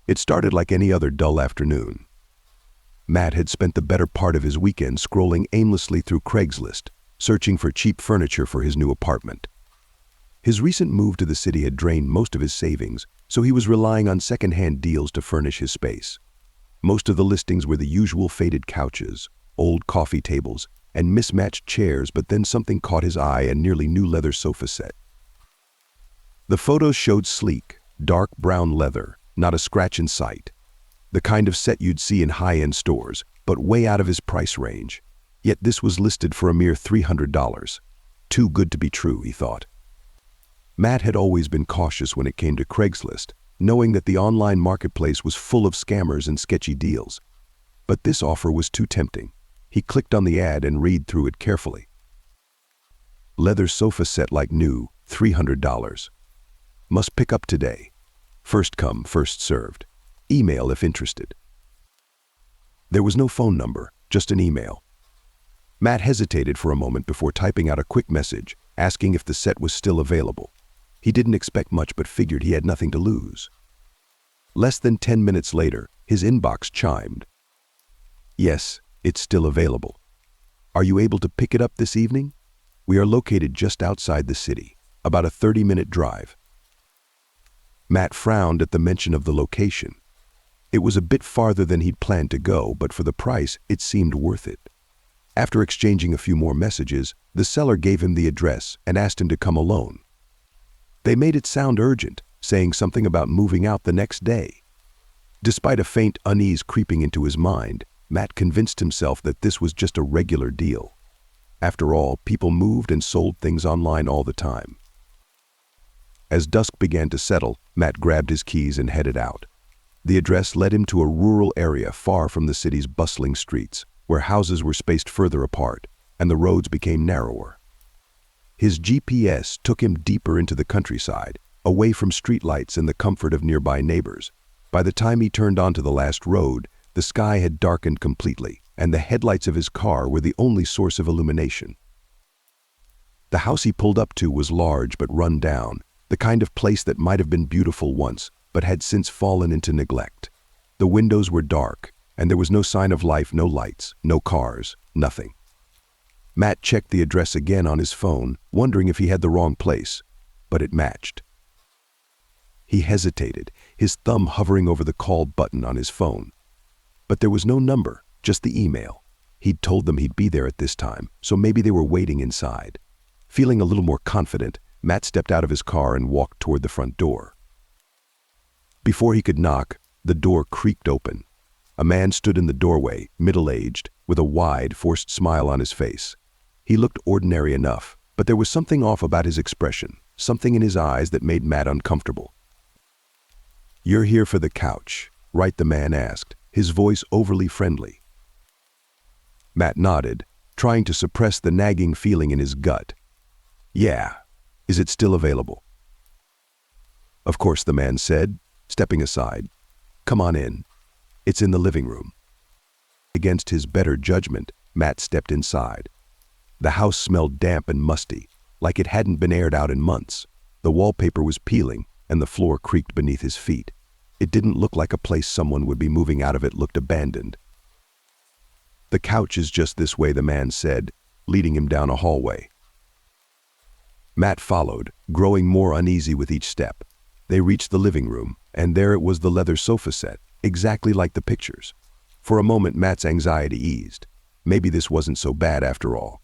It started like any other dull afternoon. Matt had spent the better part of his weekend scrolling aimlessly through Craigslist, searching for cheap furniture for his new apartment. His recent move to the city had drained most of his savings, so he was relying on second-hand deals to furnish his space. Most of the listings were the usual faded couches, old coffee tables, and mismatched chairs, but then something caught his eye: a nearly new leather sofa set. The photos showed sleek, dark brown leather, not a scratch in sight. The kind of set you'd see in high-end stores, but way out of his price range. Yet this was listed for a mere $300. Too good to be true, he thought. Matt had always been cautious when it came to Craigslist, knowing that the online marketplace was full of scammers and sketchy deals. But this offer was too tempting. He clicked on the ad and read through it carefully. Leather sofa set like new, $300. Must pick up today. First come, first served. Email if interested. There was no phone number, just an email. Matt hesitated for a moment before typing out a quick message, asking if the set was still available. He didn't expect much but figured he had nothing to lose. Less than 10 minutes later, his inbox chimed. Yes, it's still available. Are you able to pick it up this evening? We are located just outside the city, about a 30-minute drive. Matt frowned at the mention of the location. It was a bit farther than he'd planned to go, but for the price, it seemed worth it. After exchanging a few more messages, the seller gave him the address and asked him to come alone. They made it sound urgent, saying something about moving out the next day. Despite a faint unease creeping into his mind, Matt convinced himself that this was just a regular deal. After all, people moved and sold things online all the time. As dusk began to settle, Matt grabbed his keys and headed out. The address led him to a rural area far from the city's bustling streets, where houses were spaced further apart and the roads became narrower. His GPS took him deeper into the countryside, away from streetlights and the comfort of nearby neighbors. By the time he turned onto the last road, the sky had darkened completely, and the headlights of his car were the only source of illumination. The house he pulled up to was large but run down, the kind of place that might have been beautiful once, but had since fallen into neglect. The windows were dark, and there was no sign of life, no lights, no cars, nothing. Matt checked the address again on his phone, wondering if he had the wrong place, but it matched. He hesitated, his thumb hovering over the call button on his phone. But there was no number, just the email. He'd told them he'd be there at this time, so maybe they were waiting inside. Feeling a little more confident, Matt stepped out of his car and walked toward the front door. Before he could knock, the door creaked open. A man stood in the doorway, middle-aged, with a wide, forced smile on his face. He looked ordinary enough, but there was something off about his expression, something in his eyes that made Matt uncomfortable. "You're here for the couch, right?" the man asked, his voice overly friendly. Matt nodded, trying to suppress the nagging feeling in his gut. "Yeah. Is it still available?" "Of course," the man said, stepping aside. "Come on in. It's in the living room." Against his better judgment, Matt stepped inside. The house smelled damp and musty, like it hadn't been aired out in months. The wallpaper was peeling, and the floor creaked beneath his feet. It didn't look like a place someone would be moving out of. It looked abandoned. "The couch is just this way," the man said, leading him down a hallway. Matt followed, growing more uneasy with each step. They reached the living room, and there it was, the leather sofa set, exactly like the pictures. For a moment, Matt's anxiety eased. Maybe this wasn't so bad after all.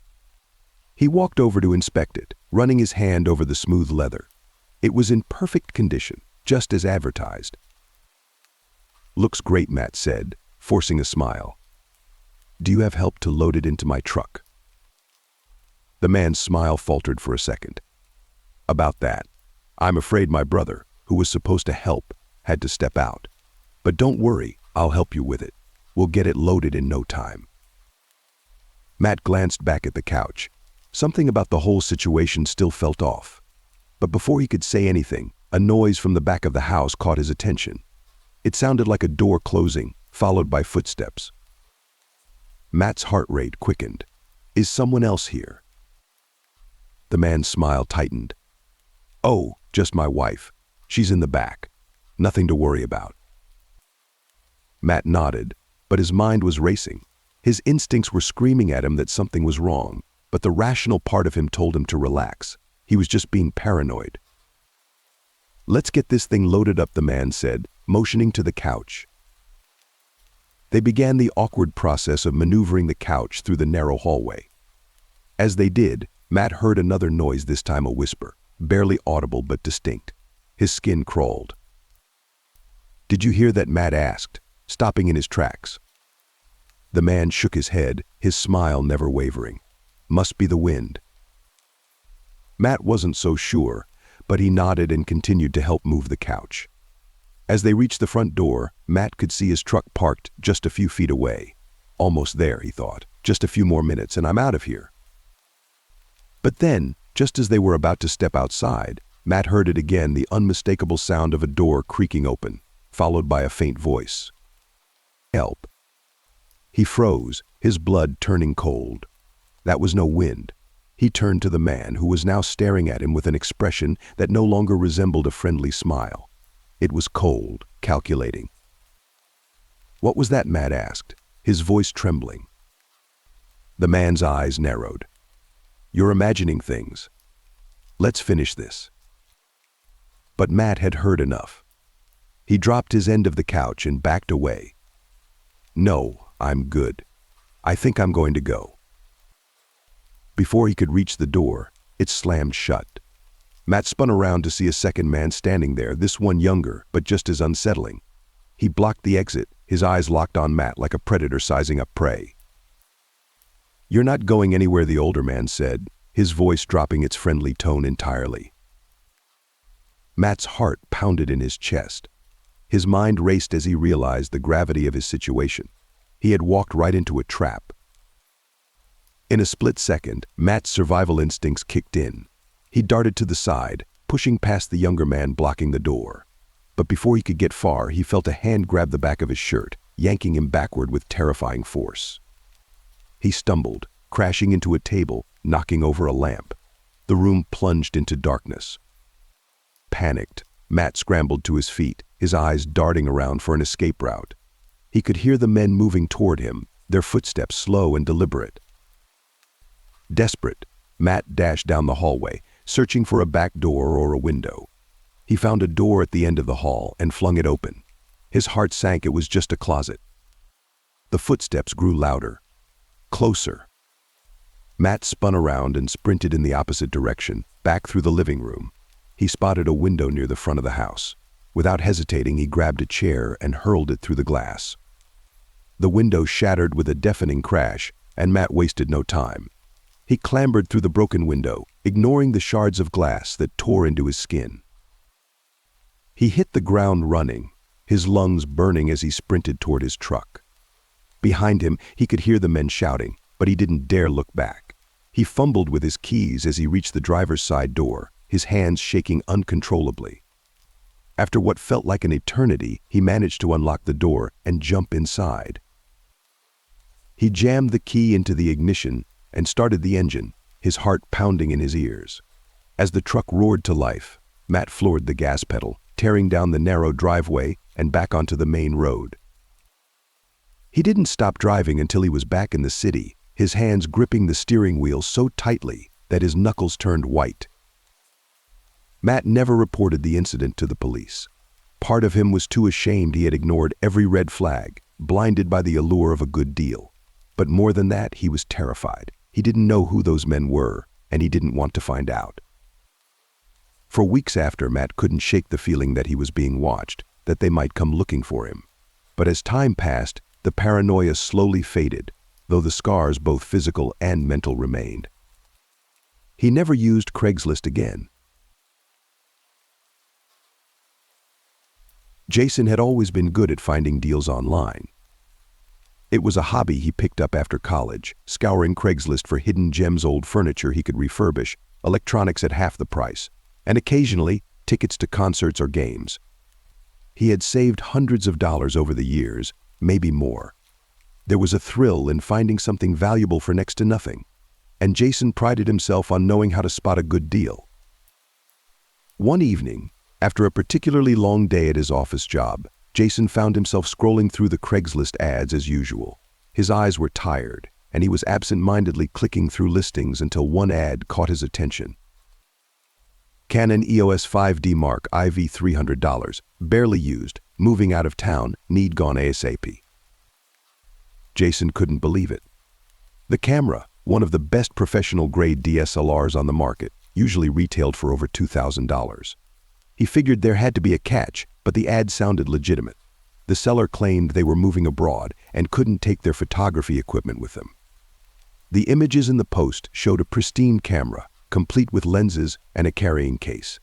He walked over to inspect it, running his hand over the smooth leather. It was in perfect condition, just as advertised. "Looks great," Matt said, forcing a smile. "Do you have help to load it into my truck?" The man's smile faltered for a second. "About that, I'm afraid my brother, who was supposed to help, had to step out. But don't worry, I'll help you with it. We'll get it loaded in no time." Matt glanced back at the couch. Something about the whole situation still felt off. But before he could say anything, a noise from the back of the house caught his attention. It sounded like a door closing, followed by footsteps. Matt's heart rate quickened. "Is someone else here?" The man's smile tightened. "Oh, just my wife. She's in the back. Nothing to worry about." Matt nodded, but his mind was racing. His instincts were screaming at him that something was wrong, but the rational part of him told him to relax. He was just being paranoid. "Let's get this thing loaded up," the man said, motioning to the couch. They began the awkward process of maneuvering the couch through the narrow hallway. As they did, Matt heard another noise, this time a whisper, barely audible but distinct. His skin crawled. "Did you hear that?" Matt asked, stopping in his tracks. The man shook his head, his smile never wavering. "Must be the wind." Matt wasn't so sure, but he nodded and continued to help move the couch. As they reached the front door, Matt could see his truck parked just a few feet away. Almost there, he thought. Just a few more minutes and I'm out of here. But then, just as they were about to step outside, Matt heard it again, the unmistakable sound of a door creaking open, followed by a faint voice. "Help." He froze, his blood turning cold. That was no wind. He turned to the man, who was now staring at him with an expression that no longer resembled a friendly smile. It was cold, calculating. "What was that?" Matt asked, his voice trembling. The man's eyes narrowed. "You're imagining things. Let's finish this." But Matt had heard enough. He dropped his end of the couch and backed away. "No, I'm good. I think I'm going to go." Before he could reach the door, it slammed shut. Matt spun around to see a second man standing there, this one younger, but just as unsettling. He blocked the exit, his eyes locked on Matt like a predator sizing up prey. "You're not going anywhere," the older man said, his voice dropping its friendly tone entirely. Matt's heart pounded in his chest. His mind raced as he realized the gravity of his situation. He had walked right into a trap. In a split second, Matt's survival instincts kicked in. He darted to the side, pushing past the younger man blocking the door. But before he could get far, he felt a hand grab the back of his shirt, yanking him backward with terrifying force. He stumbled, crashing into a table, knocking over a lamp. The room plunged into darkness. Panicked, Matt scrambled to his feet, his eyes darting around for an escape route. He could hear the men moving toward him, their footsteps slow and deliberate. Desperate, Matt dashed down the hallway, searching for a back door or a window. He found a door at the end of the hall and flung it open. His heart sank. It was just a closet. The footsteps grew louder. Closer. Matt spun around and sprinted in the opposite direction, back through the living room. He spotted a window near the front of the house. Without hesitating, he grabbed a chair and hurled it through the glass. The window shattered with a deafening crash, and Matt wasted no time. He clambered through the broken window, ignoring the shards of glass that tore into his skin. He hit the ground running, his lungs burning as he sprinted toward his truck. Behind him, he could hear the men shouting, but he didn't dare look back. He fumbled with his keys as he reached the driver's side door, his hands shaking uncontrollably. After what felt like an eternity, he managed to unlock the door and jump inside. He jammed the key into the ignition and started the engine, his heart pounding in his ears. As the truck roared to life, Matt floored the gas pedal, tearing down the narrow driveway and back onto the main road. He didn't stop driving until he was back in the city, his hands gripping the steering wheel so tightly that his knuckles turned white. Matt never reported the incident to the police. Part of him was too ashamed he had ignored every red flag, blinded by the allure of a good deal. But more than that, he was terrified. He didn't know who those men were, and he didn't want to find out. For weeks after, Matt couldn't shake the feeling that he was being watched, that they might come looking for him. But as time passed, the paranoia slowly faded, though the scars, both physical and mental, remained. He never used Craigslist again. Jason had always been good at finding deals online. It was a hobby he picked up after college, scouring Craigslist for hidden gems, old furniture he could refurbish, electronics at half the price, and occasionally tickets to concerts or games. He had saved hundreds of dollars over the years, maybe more. There was a thrill in finding something valuable for next to nothing, and Jason prided himself on knowing how to spot a good deal. One evening, after a particularly long day at his office job, Jason found himself scrolling through the Craigslist ads as usual. His eyes were tired, and he was absent-mindedly clicking through listings until one ad caught his attention. Canon EOS 5D Mark IV $300, barely used, moving out of town, need gone ASAP. Jason couldn't believe it. The camera, one of the best professional-grade DSLRs on the market, usually retailed for over $2,000. He figured there had to be a catch, but the ad sounded legitimate. The seller claimed they were moving abroad and couldn't take their photography equipment with them. The images in the post showed a pristine camera, complete with lenses and a carrying case.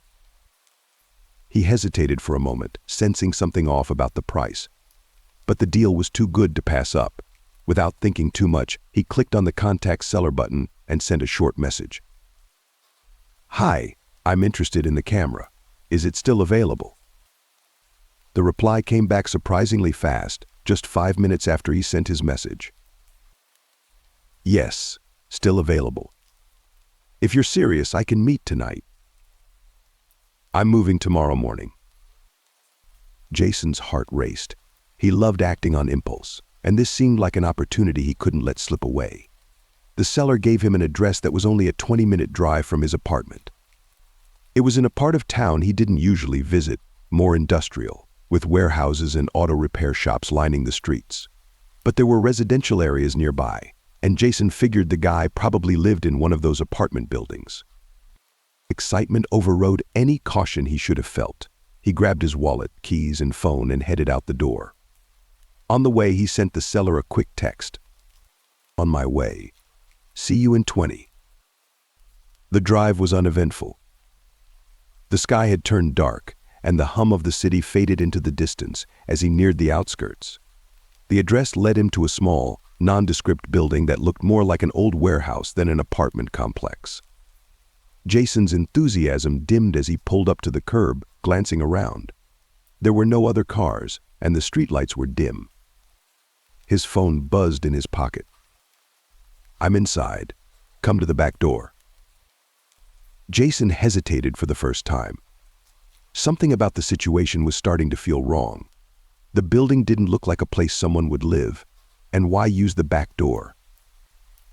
He hesitated for a moment, sensing something off about the price. But the deal was too good to pass up. Without thinking too much, he clicked on the Contact Seller button and sent a short message. "Hi, I'm interested in the camera. Is it still available?" The reply came back surprisingly fast, just 5 minutes after he sent his message. "Yes, still available. If you're serious, I can meet tonight. I'm moving tomorrow morning." Jason's heart raced. He loved acting on impulse, and this seemed like an opportunity he couldn't let slip away. The seller gave him an address that was only a 20-minute drive from his apartment. It was in a part of town he didn't usually visit, more industrial, with warehouses and auto repair shops lining the streets. But there were residential areas nearby, and Jason figured the guy probably lived in one of those apartment buildings. Excitement overrode any caution he should have felt. He grabbed his wallet, keys, and phone and headed out the door. On the way, he sent the seller a quick text. "On my way. See you in 20. The drive was uneventful. The sky had turned dark, and the hum of the city faded into the distance as he neared the outskirts. The address led him to a small, nondescript building that looked more like an old warehouse than an apartment complex. Jason's enthusiasm dimmed as he pulled up to the curb, glancing around. There were no other cars, and the streetlights were dim. His phone buzzed in his pocket. "I'm inside. Come to the back door." Jason hesitated for the first time. Something about the situation was starting to feel wrong. The building didn't look like a place someone would live, and why use the back door?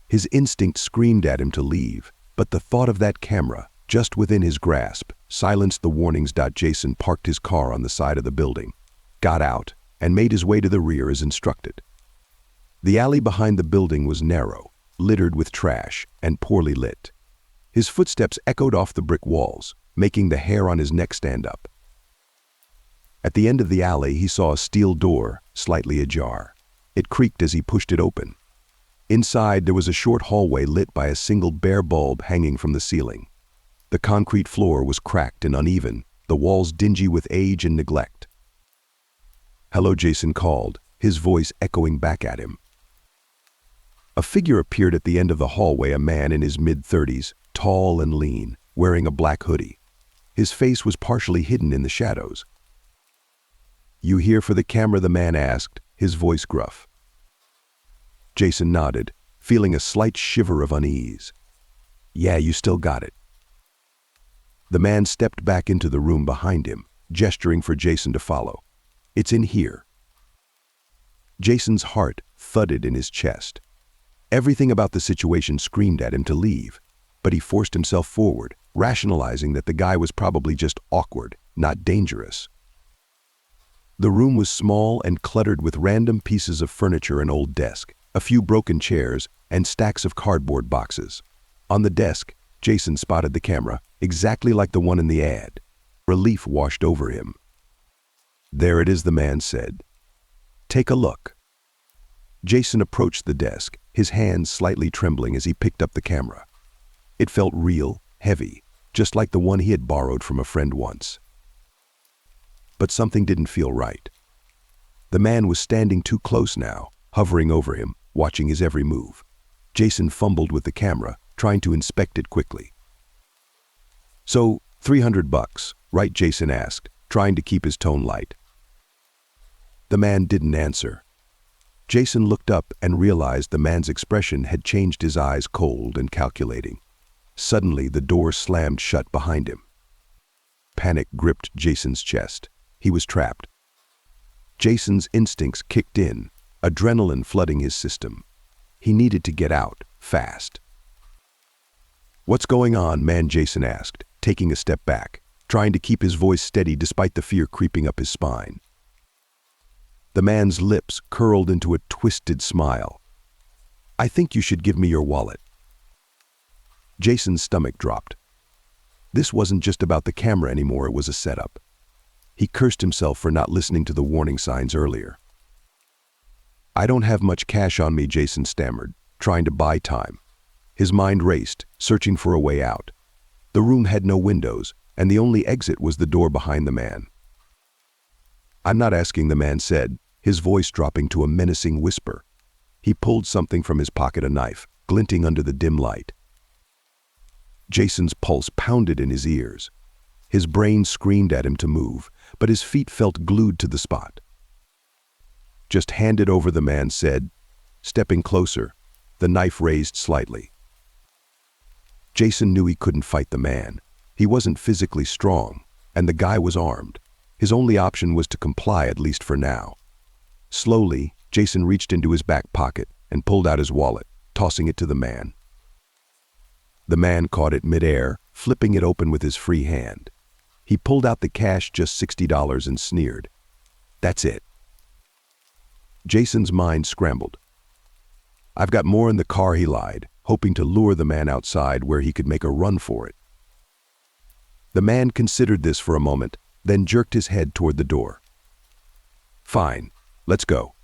His instinct screamed at him to leave, but the thought of that camera, just within his grasp, silenced the warnings. Jason parked his car on the side of the building, got out, and made his way to the rear as instructed. The alley behind the building was narrow, littered with trash, and poorly lit. His footsteps echoed off the brick walls, making the hair on his neck stand up. At the end of the alley, he saw a steel door, slightly ajar. It creaked as he pushed it open. Inside, there was a short hallway lit by a single bare bulb hanging from the ceiling. The concrete floor was cracked and uneven, the walls dingy with age and neglect. "Hello," Jason called, his voice echoing back at him. A figure appeared at the end of the hallway, a man in his mid-30s, tall and lean, wearing a black hoodie. His face was partially hidden in the shadows. "You here for the camera?" the man asked, his voice gruff. Jason nodded, feeling a slight shiver of unease. "Yeah, you still got it." The man stepped back into the room behind him, gesturing for Jason to follow. "It's in here." Jason's heart thudded in his chest. Everything about the situation screamed at him to leave, but he forced himself forward, rationalizing that the guy was probably just awkward, not dangerous. The room was small and cluttered with random pieces of furniture, an old desk, a few broken chairs, and stacks of cardboard boxes. On the desk, Jason spotted the camera, exactly like the one in the ad. Relief washed over him. "There it is," the man said. "Take a look." Jason approached the desk, his hands slightly trembling as he picked up the camera. It felt real, heavy, just like the one he had borrowed from a friend once. But something didn't feel right. The man was standing too close now, hovering over him, watching his every move. Jason fumbled with the camera, trying to inspect it quickly. "So, $300, right?" Jason asked, trying to keep his tone light. The man didn't answer. Jason looked up and realized the man's expression had changed, his eyes cold and calculating. Suddenly, the door slammed shut behind him. Panic gripped Jason's chest. He was trapped. Jason's instincts kicked in, adrenaline flooding his system. He needed to get out, fast. "What's going on, man?" Jason asked, taking a step back, trying to keep his voice steady despite the fear creeping up his spine. The man's lips curled into a twisted smile. "I think you should give me your wallet." Jason's stomach dropped. This wasn't just about the camera anymore, it was a setup. He cursed himself for not listening to the warning signs earlier. "I don't have much cash on me," Jason stammered, trying to buy time. His mind raced, searching for a way out. The room had no windows, and the only exit was the door behind the man. "I'm not asking," the man said, his voice dropping to a menacing whisper. He pulled something from his pocket, a knife, glinting under the dim light. Jason's pulse pounded in his ears. His brain screamed at him to move, but his feet felt glued to the spot. "Just hand it over," the man said, stepping closer, the knife raised slightly. Jason knew he couldn't fight the man. He wasn't physically strong, and the guy was armed. His only option was to comply, at least for now. Slowly, Jason reached into his back pocket and pulled out his wallet, tossing it to the man. The man caught it midair, flipping it open with his free hand. He pulled out the cash, just $60, and sneered. "That's it." Jason's mind scrambled. "I've got more in the car," he lied, hoping to lure the man outside where he could make a run for it. The man considered this for a moment, then jerked his head toward the door. "Fine, let's go."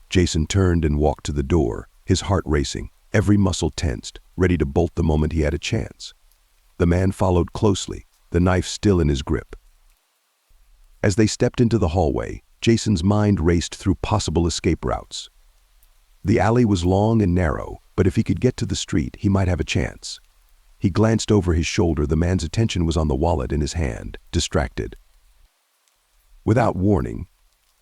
Jason turned and walked to the door, his heart racing, every muscle tensed, ready to bolt the moment he had a chance. The man followed closely, the knife still in his grip. As they stepped into the hallway, Jason's mind raced through possible escape routes. The alley was long and narrow, but if he could get to the street, he might have a chance. He glanced over his shoulder. The man's attention was on the wallet in his hand, distracted. Without warning,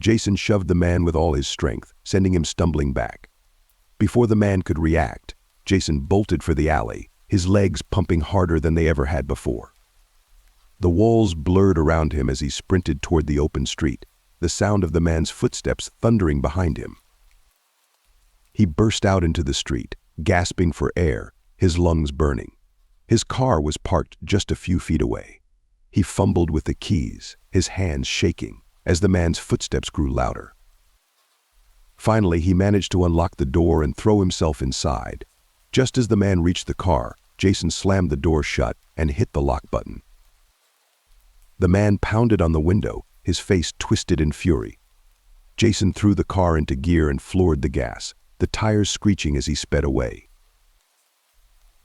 Jason shoved the man with all his strength, sending him stumbling back. Before the man could react, Jason bolted for the alley, his legs pumping harder than they ever had before. The walls blurred around him as he sprinted toward the open street, the sound of the man's footsteps thundering behind him. He burst out into the street, gasping for air, his lungs burning. His car was parked just a few feet away. He fumbled with the keys, his hands shaking, as the man's footsteps grew louder. Finally, he managed to unlock the door and throw himself inside. Just as the man reached the car, Jason slammed the door shut and hit the lock button. The man pounded on the window, his face twisted in fury. Jason threw the car into gear and floored the gas, the tires screeching as he sped away.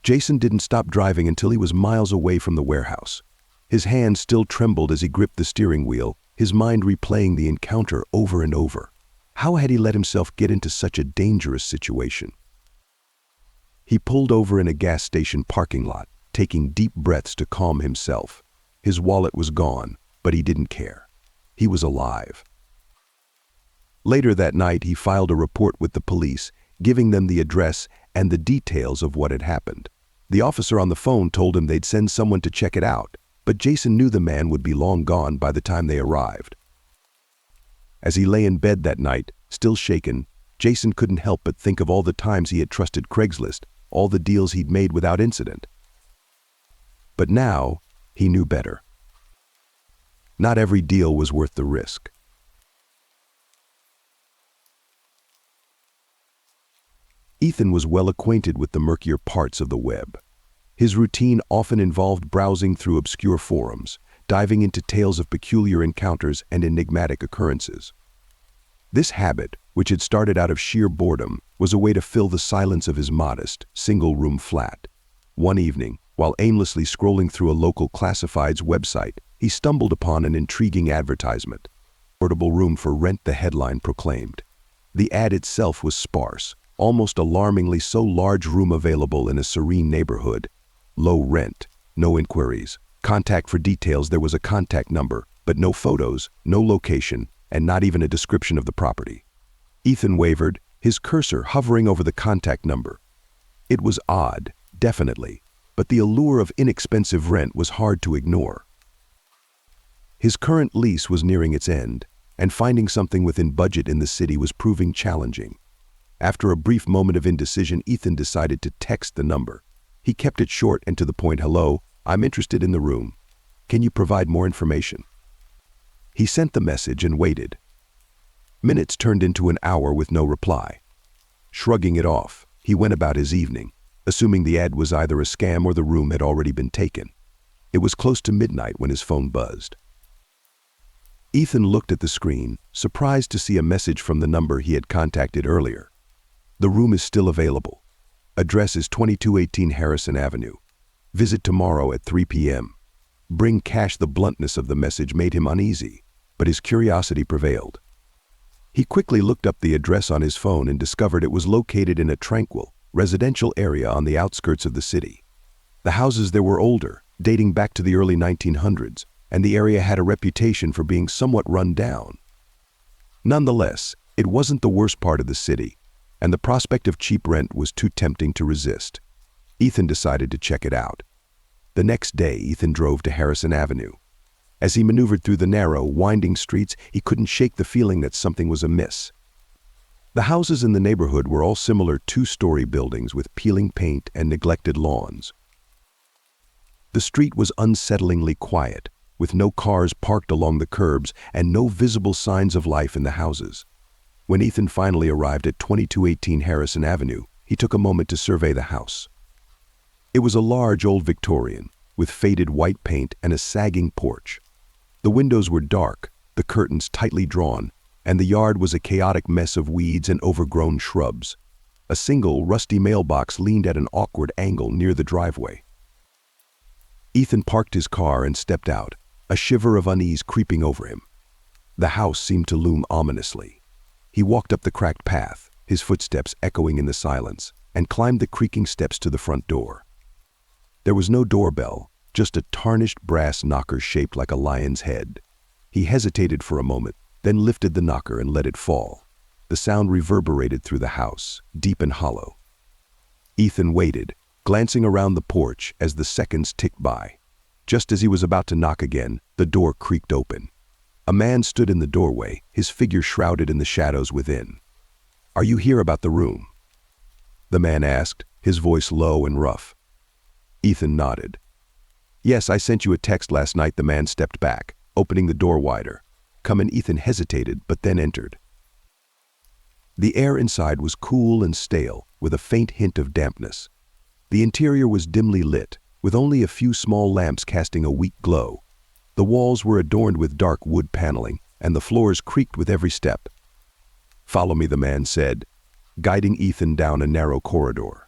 Jason didn't stop driving until he was miles away from the warehouse. His hand still trembled as he gripped the steering wheel, his mind replaying the encounter over and over. How had he let himself get into such a dangerous situation? He pulled over in a gas station parking lot, taking deep breaths to calm himself. His wallet was gone, but he didn't care. He was alive. Later that night, he filed a report with the police, giving them the address and the details of what had happened. The officer on the phone told him they'd send someone to check it out, but Jason knew the man would be long gone by the time they arrived. As he lay in bed that night, still shaken, Jason couldn't help but think of all the times he had trusted Craigslist, all the deals he'd made without incident. But now, he knew better. Not every deal was worth the risk. Ethan was well acquainted with the murkier parts of the web. His routine often involved browsing through obscure forums, diving into tales of peculiar encounters and enigmatic occurrences. This habit, which had started out of sheer boredom, was a way to fill the silence of his modest, single-room flat. One evening, while aimlessly scrolling through a local classifieds website, he stumbled upon an intriguing advertisement. "Affordable room for rent," the headline proclaimed. The ad itself was sparse, almost alarmingly so. Large room available in a serene neighborhood. Low rent, no inquiries. Contact for details. There was a contact number, but no photos, no location, and not even a description of the property. Ethan wavered, his cursor hovering over the contact number. It was odd, definitely, but the allure of inexpensive rent was hard to ignore. His current lease was nearing its end, and finding something within budget in the city was proving challenging. After a brief moment of indecision, Ethan decided to text the number. He kept it short and to the point. "Hello, I'm interested in the room. Can you provide more information?" He sent the message and waited. Minutes turned into an hour with no reply. Shrugging it off, he went about his evening, assuming the ad was either a scam or the room had already been taken. It was close to midnight when his phone buzzed. Ethan looked at the screen, surprised to see a message from the number he had contacted earlier. "The room is still available. Address is 2218 Harrison Avenue. Visit tomorrow at 3 p.m. Bring cash." The bluntness of the message made him uneasy, but his curiosity prevailed. He quickly looked up the address on his phone and discovered it was located in a tranquil, residential area on the outskirts of the city. The houses there were older, dating back to the early 1900s, and the area had a reputation for being somewhat run down. Nonetheless, it wasn't the worst part of the city, and the prospect of cheap rent was too tempting to resist. Ethan decided to check it out. The next day, Ethan drove to Harrison Avenue. As he maneuvered through the narrow, winding streets, he couldn't shake the feeling that something was amiss. The houses in the neighborhood were all similar two-story buildings with peeling paint and neglected lawns. The street was unsettlingly quiet, with no cars parked along the curbs and no visible signs of life in the houses. When Ethan finally arrived at 2218 Harrison Avenue, he took a moment to survey the house. It was a large old Victorian, with faded white paint and a sagging porch. The windows were dark, the curtains tightly drawn, and the yard was a chaotic mess of weeds and overgrown shrubs. A single, rusty mailbox leaned at an awkward angle near the driveway. Ethan parked his car and stepped out, a shiver of unease creeping over him. The house seemed to loom ominously. He walked up the cracked path, his footsteps echoing in the silence, and climbed the creaking steps to the front door. There was no doorbell, just a tarnished brass knocker shaped like a lion's head. He hesitated for a moment, then lifted the knocker and let it fall. The sound reverberated through the house, deep and hollow. Ethan waited, glancing around the porch as the seconds ticked by. Just as he was about to knock again, the door creaked open. A man stood in the doorway, his figure shrouded in the shadows within. "Are you here about the room?" the man asked, his voice low and rough. Ethan nodded. "Yes, I sent you a text last night." The man stepped back, opening the door wider. "Come in." Ethan hesitated, but then entered. The air inside was cool and stale, with a faint hint of dampness. The interior was dimly lit, with only a few small lamps casting a weak glow. The walls were adorned with dark wood paneling, and the floors creaked with every step. "Follow me," the man said, guiding Ethan down a narrow corridor.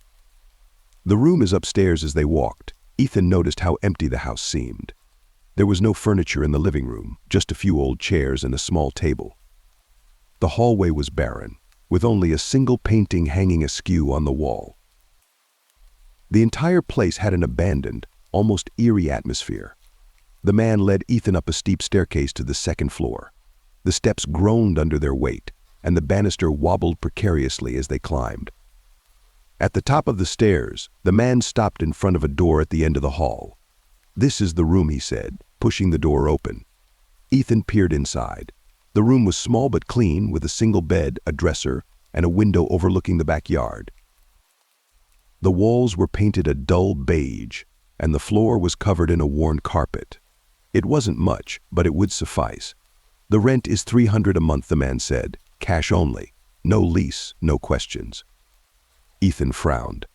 "The room is upstairs." As they walked, Ethan noticed how empty the house seemed. There was no furniture in the living room, just a few old chairs and a small table. The hallway was barren, with only a single painting hanging askew on the wall. The entire place had an abandoned, almost eerie atmosphere. The man led Ethan up a steep staircase to the second floor. The steps groaned under their weight, and the banister wobbled precariously as they climbed. At the top of the stairs, the man stopped in front of a door at the end of the hall. "This is the room," he said, pushing the door open. Ethan peered inside. The room was small but clean, with a single bed, a dresser, and a window overlooking the backyard. The walls were painted a dull beige, and the floor was covered in a worn carpet. It wasn't much, but it would suffice. "The rent is $300 a month," the man said, "cash only. No lease, no questions." Ethan frowned.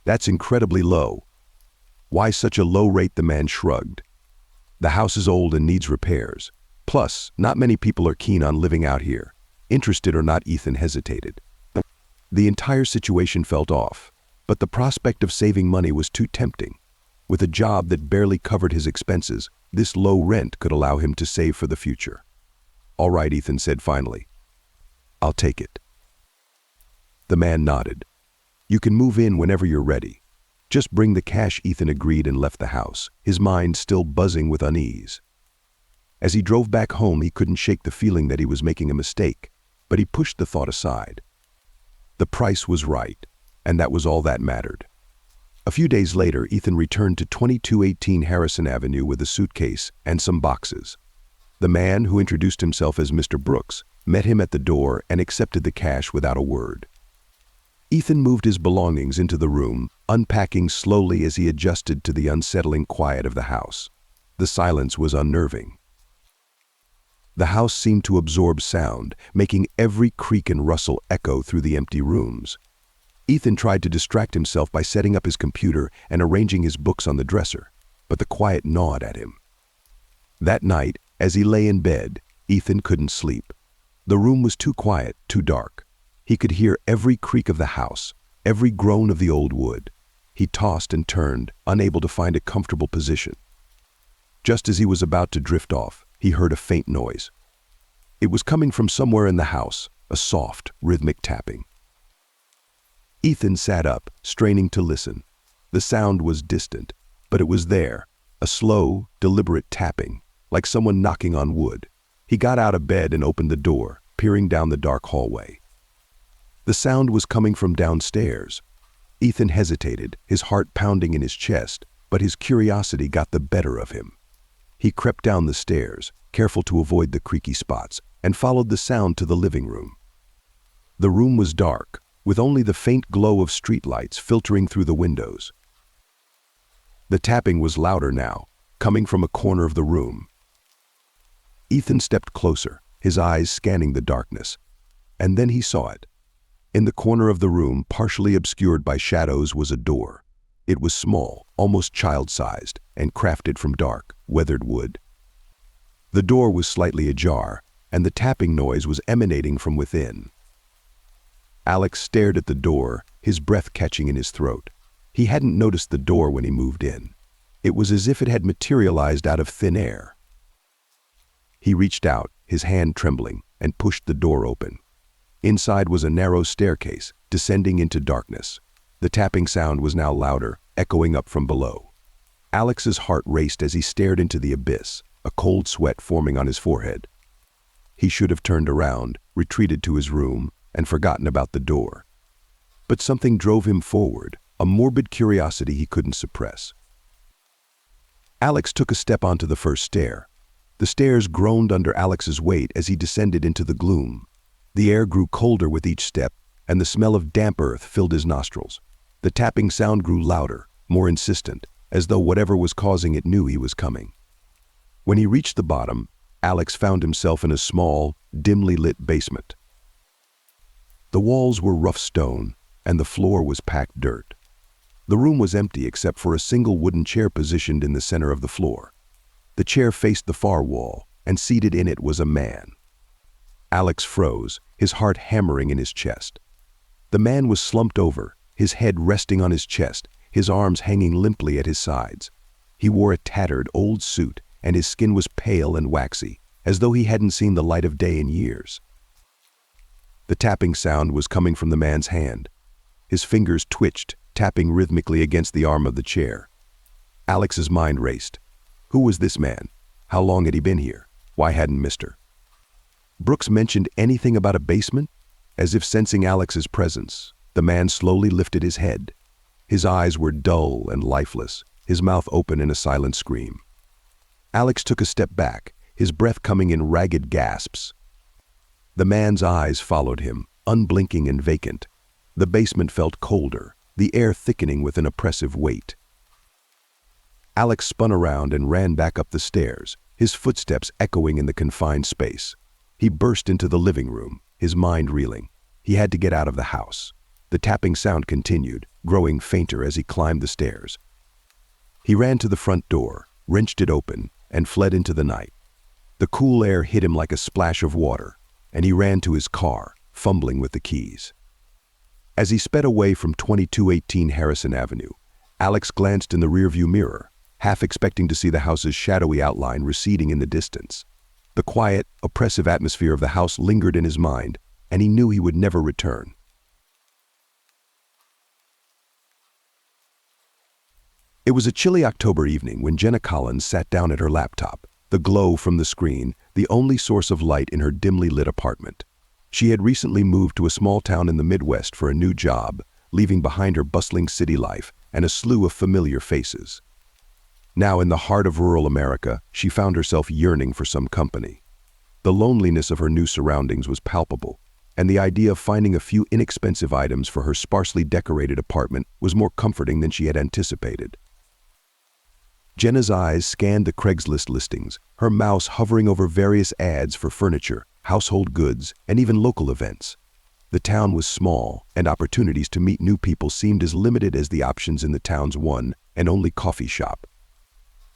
"That's incredibly low." "Why such a low rate?" the man shrugged. "The house is old and needs repairs. Plus, not many people are keen on living out here. Interested or not," Ethan hesitated. The entire situation felt off, but the prospect of saving money was too tempting. With a job that barely covered his expenses, this low rent could allow him to save for the future. "All right," Ethan said finally. "I'll take it." The man nodded. "You can move in whenever you're ready. Just bring the cash." Ethan agreed and left the house, his mind still buzzing with unease. As he drove back home, he couldn't shake the feeling that he was making a mistake, but he pushed the thought aside. The price was right, and that was all that mattered. A few days later, Ethan returned to 2218 Harrison Avenue with a suitcase and some boxes. The man, who introduced himself as Mr. Brooks, met him at the door and accepted the cash without a word. Ethan moved his belongings into the room, unpacking slowly as he adjusted to the unsettling quiet of the house. The silence was unnerving. The house seemed to absorb sound, making every creak and rustle echo through the empty rooms. Ethan tried to distract himself by setting up his computer and arranging his books on the dresser, but the quiet gnawed at him. That night, as he lay in bed, Ethan couldn't sleep. The room was too quiet, too dark. He could hear every creak of the house, every groan of the old wood. He tossed and turned, unable to find a comfortable position. Just as he was about to drift off, he heard a faint noise. It was coming from somewhere in the house, a soft, rhythmic tapping. Ethan sat up, straining to listen. The sound was distant, but it was there, a slow, deliberate tapping, like someone knocking on wood. He got out of bed and opened the door, peering down the dark hallway. The sound was coming from downstairs. Ethan hesitated, his heart pounding in his chest, but his curiosity got the better of him. He crept down the stairs, careful to avoid the creaky spots, and followed the sound to the living room. The room was dark, with only the faint glow of streetlights filtering through the windows. The tapping was louder now, coming from a corner of the room. Ethan stepped closer, his eyes scanning the darkness. And then he saw it. In the corner of the room, partially obscured by shadows, was a door. It was small, almost child-sized, and crafted from dark, weathered wood. The door was slightly ajar, and the tapping noise was emanating from within. Alex stared at the door, his breath catching in his throat. He hadn't noticed the door when he moved in. It was as if it had materialized out of thin air. He reached out, his hand trembling, and pushed the door open. Inside was a narrow staircase, descending into darkness. The tapping sound was now louder, echoing up from below. Alex's heart raced as he stared into the abyss, a cold sweat forming on his forehead. He should have turned around, retreated to his room, and forgotten about the door. But something drove him forward, a morbid curiosity he couldn't suppress. Alex took a step onto the first stair. The stairs groaned under Alex's weight as he descended into the gloom. The air grew colder with each step, and the smell of damp earth filled his nostrils. The tapping sound grew louder, more insistent, as though whatever was causing it knew he was coming. When he reached the bottom, Alex found himself in a small, dimly lit basement. The walls were rough stone, and the floor was packed dirt. The room was empty except for a single wooden chair positioned in the center of the floor. The chair faced the far wall, and seated in it was a man. Alex froze, his heart hammering in his chest. The man was slumped over, his head resting on his chest, his arms hanging limply at his sides. He wore a tattered, old suit, and his skin was pale and waxy, as though he hadn't seen the light of day in years. The tapping sound was coming from the man's hand. His fingers twitched, tapping rhythmically against the arm of the chair. Alex's mind raced. Who was this man? How long had he been here? Why hadn't Mr. Brooks mentioned anything about a basement? As if sensing Alex's presence, the man slowly lifted his head. His eyes were dull and lifeless, his mouth open in a silent scream. Alex took a step back, his breath coming in ragged gasps. The man's eyes followed him, unblinking and vacant. The basement felt colder, the air thickening with an oppressive weight. Alex spun around and ran back up the stairs, his footsteps echoing in the confined space. He burst into the living room, his mind reeling. He had to get out of the house. The tapping sound continued, growing fainter as he climbed the stairs. He ran to the front door, wrenched it open, and fled into the night. The cool air hit him like a splash of water, and he ran to his car, fumbling with the keys. As he sped away from 2218 Harrison Avenue, Alex glanced in the rearview mirror, half expecting to see the house's shadowy outline receding in the distance. The quiet, oppressive atmosphere of the house lingered in his mind, and he knew he would never return. It was a chilly October evening when Jenna Collins sat down at her laptop, the glow from the screen the only source of light in her dimly lit apartment. She had recently moved to a small town in the Midwest for a new job, leaving behind her bustling city life and a slew of familiar faces. Now, in the heart of rural America, she found herself yearning for some company. The loneliness of her new surroundings was palpable, and the idea of finding a few inexpensive items for her sparsely decorated apartment was more comforting than she had anticipated. Jenna's eyes scanned the Craigslist listings, her mouse hovering over various ads for furniture, household goods, and even local events. The town was small, and opportunities to meet new people seemed as limited as the options in the town's one and only coffee shop.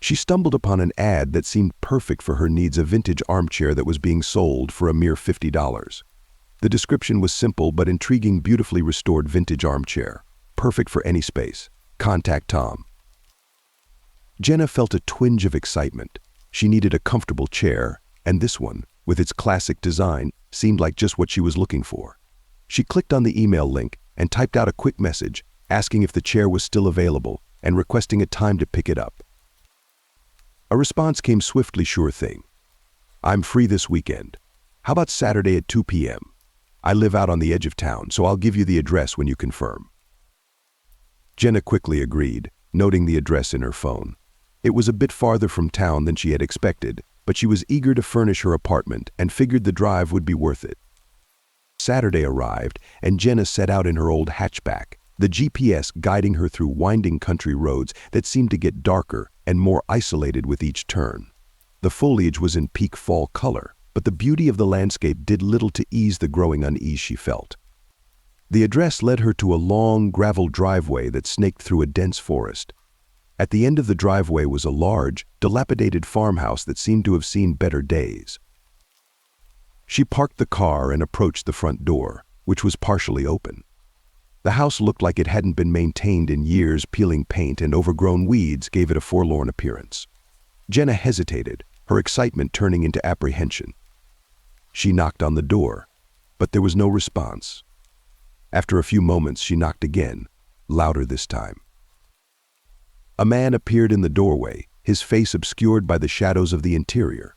She stumbled upon an ad that seemed perfect for her needs: a vintage armchair that was being sold for a mere $50. The description was simple but intriguing: beautifully restored vintage armchair, perfect for any space. Contact Tom. Jenna felt a twinge of excitement. She needed a comfortable chair, and this one, with its classic design, seemed like just what she was looking for. She clicked on the email link and typed out a quick message, asking if the chair was still available and requesting a time to pick it up. A response came swiftly: sure thing. I'm free this weekend. How about Saturday at 2 p.m.? I live out on the edge of town, so I'll give you the address when you confirm. Jenna quickly agreed, noting the address in her phone. It was a bit farther from town than she had expected, but she was eager to furnish her apartment and figured the drive would be worth it. Saturday arrived, and Jenna set out in her old hatchback, the GPS guiding her through winding country roads that seemed to get darker and more isolated with each turn. The foliage was in peak fall color, but the beauty of the landscape did little to ease the growing unease she felt. The address led her to a long, gravel driveway that snaked through a dense forest. At the end of the driveway was a large, dilapidated farmhouse that seemed to have seen better days. She parked the car and approached the front door, which was partially open. The house looked like it hadn't been maintained in years. Peeling paint and overgrown weeds gave it a forlorn appearance. Jenna hesitated, her excitement turning into apprehension. She knocked on the door, but there was no response. After a few moments, she knocked again, louder this time. A man appeared in the doorway, his face obscured by the shadows of the interior.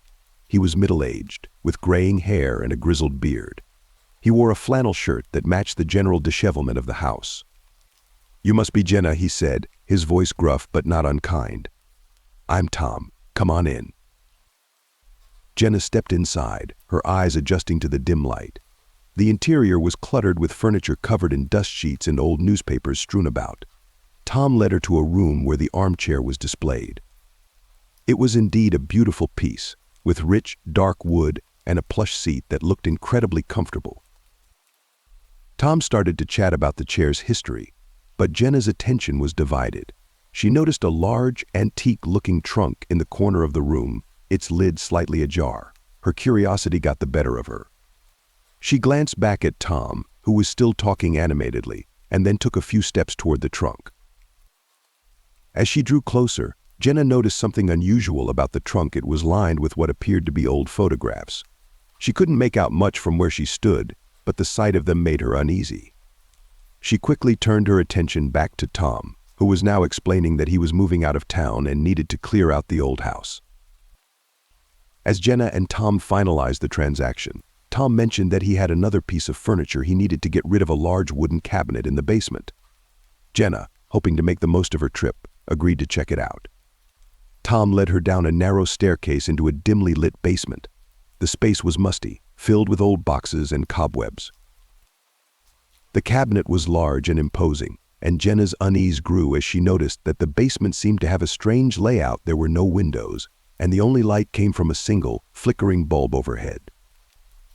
He was middle-aged, with graying hair and a grizzled beard. He wore a flannel shirt that matched the general dishevelment of the house. "You must be Jenna," he said, his voice gruff but not unkind. "I'm Tom. Come on in." Jenna stepped inside, her eyes adjusting to the dim light. The interior was cluttered with furniture covered in dust sheets and old newspapers strewn about. Tom led her to a room where the armchair was displayed. It was indeed a beautiful piece, with rich, dark wood and a plush seat that looked incredibly comfortable. Tom started to chat about the chair's history, but Jenna's attention was divided. She noticed a large, antique-looking trunk in the corner of the room, its lid slightly ajar. Her curiosity got the better of her. She glanced back at Tom, who was still talking animatedly, and then took a few steps toward the trunk. As she drew closer, Jenna noticed something unusual about the trunk. It was lined with what appeared to be old photographs. She couldn't make out much from where she stood, but the sight of them made her uneasy. She quickly turned her attention back to Tom, who was now explaining that he was moving out of town and needed to clear out the old house. As Jenna and Tom finalized the transaction, Tom mentioned that he had another piece of furniture he needed to get rid of: a large wooden cabinet in the basement. Jenna, hoping to make the most of her trip, agreed to check it out. Tom led her down a narrow staircase into a dimly lit basement. The space was musty, filled with old boxes and cobwebs. The cabinet was large and imposing, and Jenna's unease grew as she noticed that the basement seemed to have a strange layout. There were no windows, and the only light came from a single, flickering bulb overhead.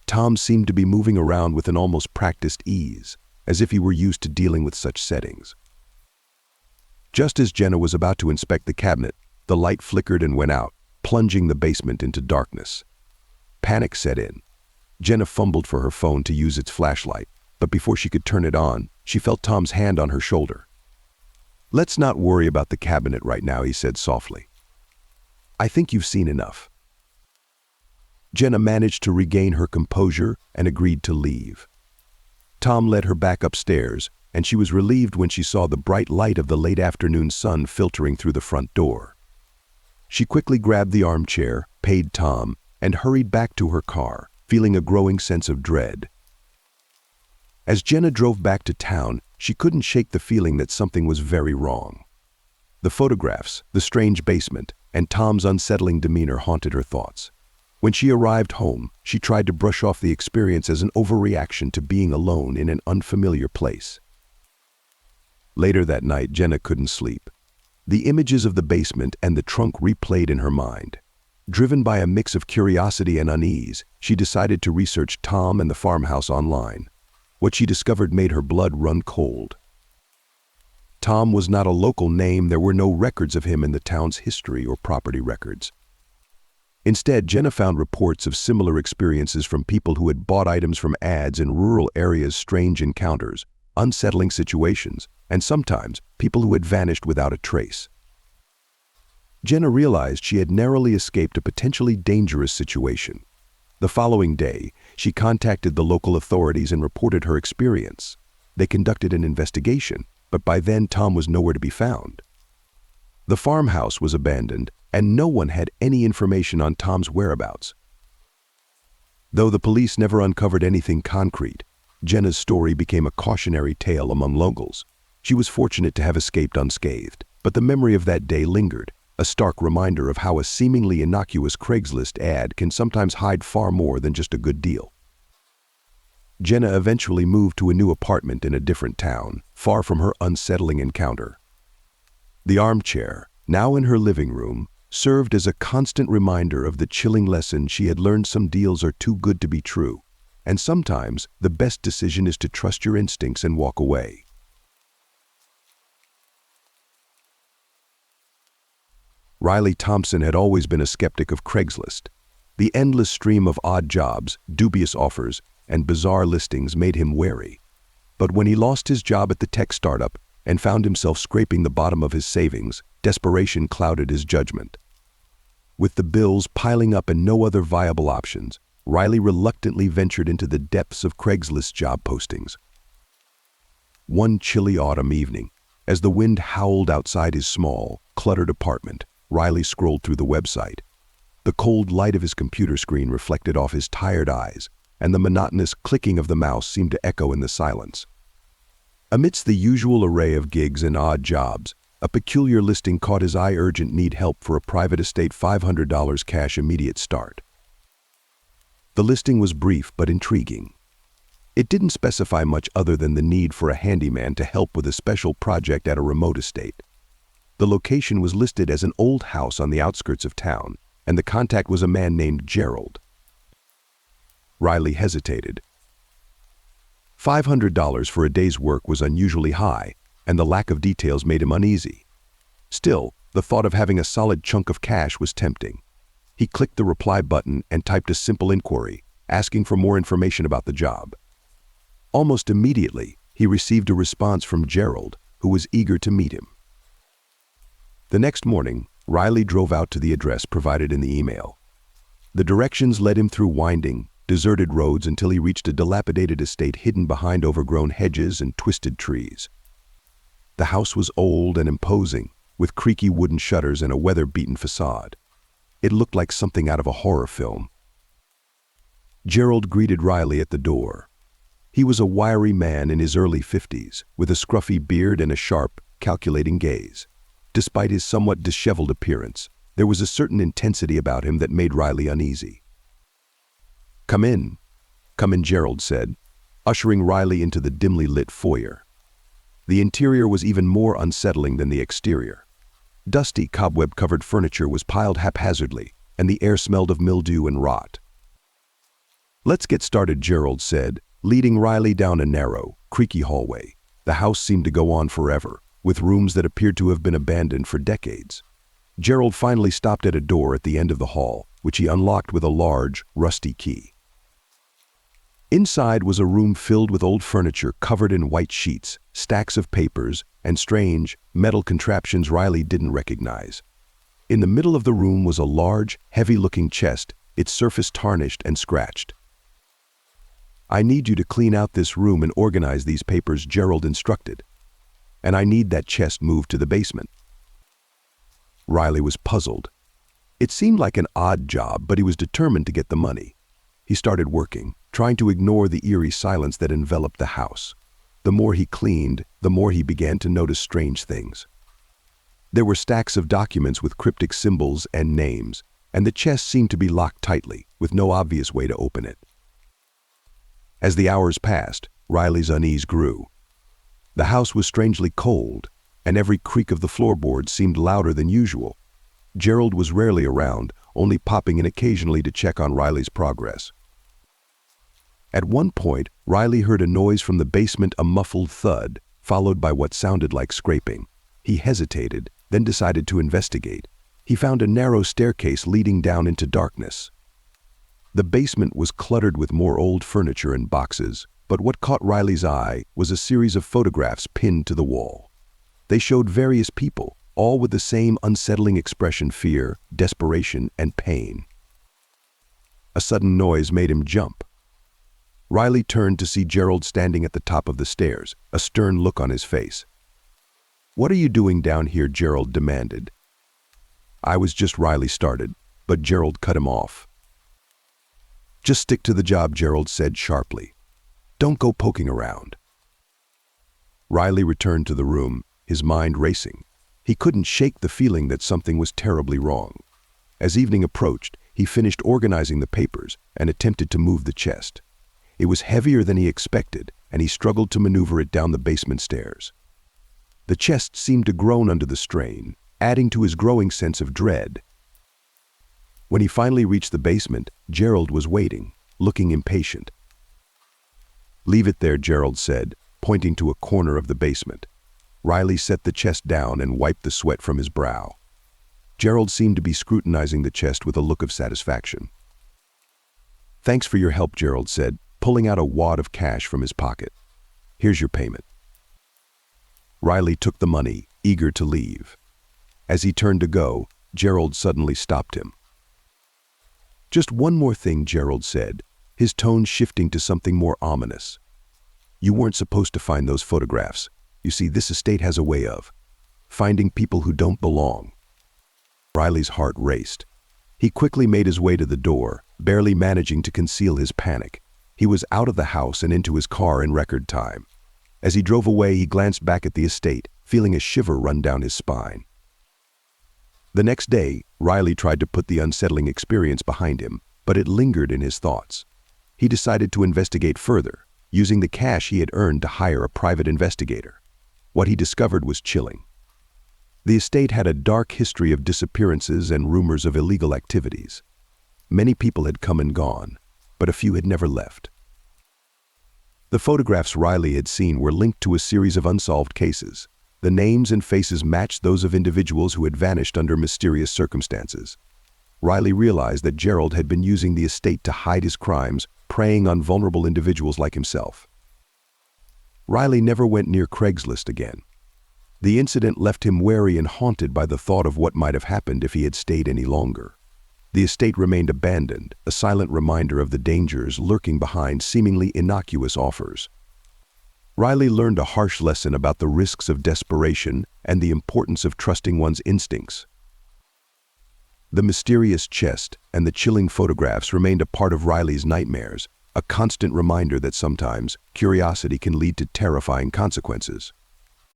Tom seemed to be moving around with an almost practiced ease, as if he were used to dealing with such settings. Just as Jenna was about to inspect the cabinet, the light flickered and went out, plunging the basement into darkness. Panic set in. Jenna fumbled for her phone to use its flashlight, but before she could turn it on, she felt Tom's hand on her shoulder. "Let's not worry about the cabinet right now," he said softly. "I think you've seen enough." Jenna managed to regain her composure and agreed to leave. Tom led her back upstairs, and she was relieved when she saw the bright light of the late afternoon sun filtering through the front door. She quickly grabbed the armchair, paid Tom, and hurried back to her car, feeling a growing sense of dread. As Jenna drove back to town, she couldn't shake the feeling that something was very wrong. The photographs, the strange basement, and Tom's unsettling demeanor haunted her thoughts. When she arrived home, she tried to brush off the experience as an overreaction to being alone in an unfamiliar place. Later that night, Jenna couldn't sleep. The images of the basement and the trunk replayed in her mind. Driven by a mix of curiosity and unease, she decided to research Tom and the farmhouse online. What she discovered made her blood run cold. Tom was not a local name. There were no records of him in the town's history or property records. Instead, Jenna found reports of similar experiences from people who had bought items from ads in rural areas, strange encounters, unsettling situations, and sometimes people who had vanished without a trace. Jenna realized she had narrowly escaped a potentially dangerous situation. The following day, she contacted the local authorities and reported her experience. They conducted an investigation, but by then Tom was nowhere to be found. The farmhouse was abandoned, and no one had any information on Tom's whereabouts. Though the police never uncovered anything concrete, Jenna's story became a cautionary tale among locals. She was fortunate to have escaped unscathed, but the memory of that day lingered, a stark reminder of how a seemingly innocuous Craigslist ad can sometimes hide far more than just a good deal. Jenna eventually moved to a new apartment in a different town, far from her unsettling encounter. The armchair, now in her living room, served as a constant reminder of the chilling lesson she had learned: some deals are too good to be true, and sometimes the best decision is to trust your instincts and walk away. Riley Thompson had always been a skeptic of Craigslist. The endless stream of odd jobs, dubious offers, and bizarre listings made him wary. But when he lost his job at the tech startup and found himself scraping the bottom of his savings, desperation clouded his judgment. With the bills piling up and no other viable options, Riley reluctantly ventured into the depths of Craigslist job postings. One chilly autumn evening, as the wind howled outside his small, cluttered apartment, Riley scrolled through the website. The cold light of his computer screen reflected off his tired eyes, and the monotonous clicking of the mouse seemed to echo in the silence. Amidst the usual array of gigs and odd jobs, a peculiar listing caught his eye: urgent need help for a private estate, $500 cash, immediate start. The listing was brief but intriguing. It didn't specify much other than the need for a handyman to help with a special project at a remote estate. The location was listed as an old house on the outskirts of town, and the contact was a man named Gerald. Riley hesitated. $500 for a day's work was unusually high, and the lack of details made him uneasy. Still, the thought of having a solid chunk of cash was tempting. He clicked the reply button and typed a simple inquiry, asking for more information about the job. Almost immediately, he received a response from Gerald, who was eager to meet him. The next morning, Riley drove out to the address provided in the email. The directions led him through winding, deserted roads until he reached a dilapidated estate hidden behind overgrown hedges and twisted trees. The house was old and imposing, with creaky wooden shutters and a weather-beaten facade. It looked like something out of a horror film. Gerald greeted Riley at the door. He was a wiry man in his early 50s, with a scruffy beard and a sharp, calculating gaze. Despite his somewhat disheveled appearance, there was a certain intensity about him that made Riley uneasy. Come in, Gerald said, ushering Riley into the dimly lit foyer. The interior was even more unsettling than the exterior. Dusty, cobweb-covered furniture was piled haphazardly, and the air smelled of mildew and rot. Let's get started, Gerald said, leading Riley down a narrow, creaky hallway. The house seemed to go on forever, with rooms that appeared to have been abandoned for decades. Gerald finally stopped at a door at the end of the hall, which he unlocked with a large, rusty key. Inside was a room filled with old furniture covered in white sheets, stacks of papers, and strange, metal contraptions Riley didn't recognize. In the middle of the room was a large, heavy-looking chest, its surface tarnished and scratched. I need you to clean out this room and organize these papers, Gerald instructed. And I need that chest moved to the basement. Riley was puzzled. It seemed like an odd job, but he was determined to get the money. He started working, trying to ignore the eerie silence that enveloped the house. The more he cleaned, the more he began to notice strange things. There were stacks of documents with cryptic symbols and names, and the chest seemed to be locked tightly, with no obvious way to open it. As the hours passed, Riley's unease grew. The house was strangely cold, and every creak of the floorboards seemed louder than usual. Gerald was rarely around, only popping in occasionally to check on Riley's progress. At one point, Riley heard a noise from the basement, a muffled thud, followed by what sounded like scraping. He hesitated, then decided to investigate. He found a narrow staircase leading down into darkness. The basement was cluttered with more old furniture and boxes, but what caught Riley's eye was a series of photographs pinned to the wall. They showed various people, all with the same unsettling expression: fear, desperation, and pain. A sudden noise made him jump. Riley turned to see Gerald standing at the top of the stairs, a stern look on his face. "What are you doing down here?" Gerald demanded. "I was just," Riley started, but Gerald cut him off. "Just stick to the job," Gerald said sharply. "Don't go poking around." Riley returned to the room, his mind racing. He couldn't shake the feeling that something was terribly wrong. As evening approached, he finished organizing the papers and attempted to move the chest. It was heavier than he expected, and he struggled to maneuver it down the basement stairs. The chest seemed to groan under the strain, adding to his growing sense of dread. When he finally reached the basement, Gerald was waiting, looking impatient. "Leave it there," Gerald said, pointing to a corner of the basement. Riley set the chest down and wiped the sweat from his brow. Gerald seemed to be scrutinizing the chest with a look of satisfaction. "Thanks for your help," Gerald said, pulling out a wad of cash from his pocket. "Here's your payment." Riley took the money, eager to leave. As he turned to go, Gerald suddenly stopped him. "Just one more thing," Gerald said, his tone shifting to something more ominous. "You weren't supposed to find those photographs. You see, this estate has a way of finding people who don't belong." Riley's heart raced. He quickly made his way to the door, barely managing to conceal his panic. He was out of the house and into his car in record time. As he drove away, he glanced back at the estate, feeling a shiver run down his spine. The next day, Riley tried to put the unsettling experience behind him, but it lingered in his thoughts. He decided to investigate further, using the cash he had earned to hire a private investigator. What he discovered was chilling. The estate had a dark history of disappearances and rumors of illegal activities. Many people had come and gone, but a few had never left. The photographs Riley had seen were linked to a series of unsolved cases. The names and faces matched those of individuals who had vanished under mysterious circumstances. Riley realized that Gerald had been using the estate to hide his crimes, preying on vulnerable individuals like himself. Riley never went near Craigslist again. The incident left him wary and haunted by the thought of what might have happened if he had stayed any longer. The estate remained abandoned, a silent reminder of the dangers lurking behind seemingly innocuous offers. Riley learned a harsh lesson about the risks of desperation and the importance of trusting one's instincts. The mysterious chest and the chilling photographs remained a part of Riley's nightmares, a constant reminder that sometimes curiosity can lead to terrifying consequences.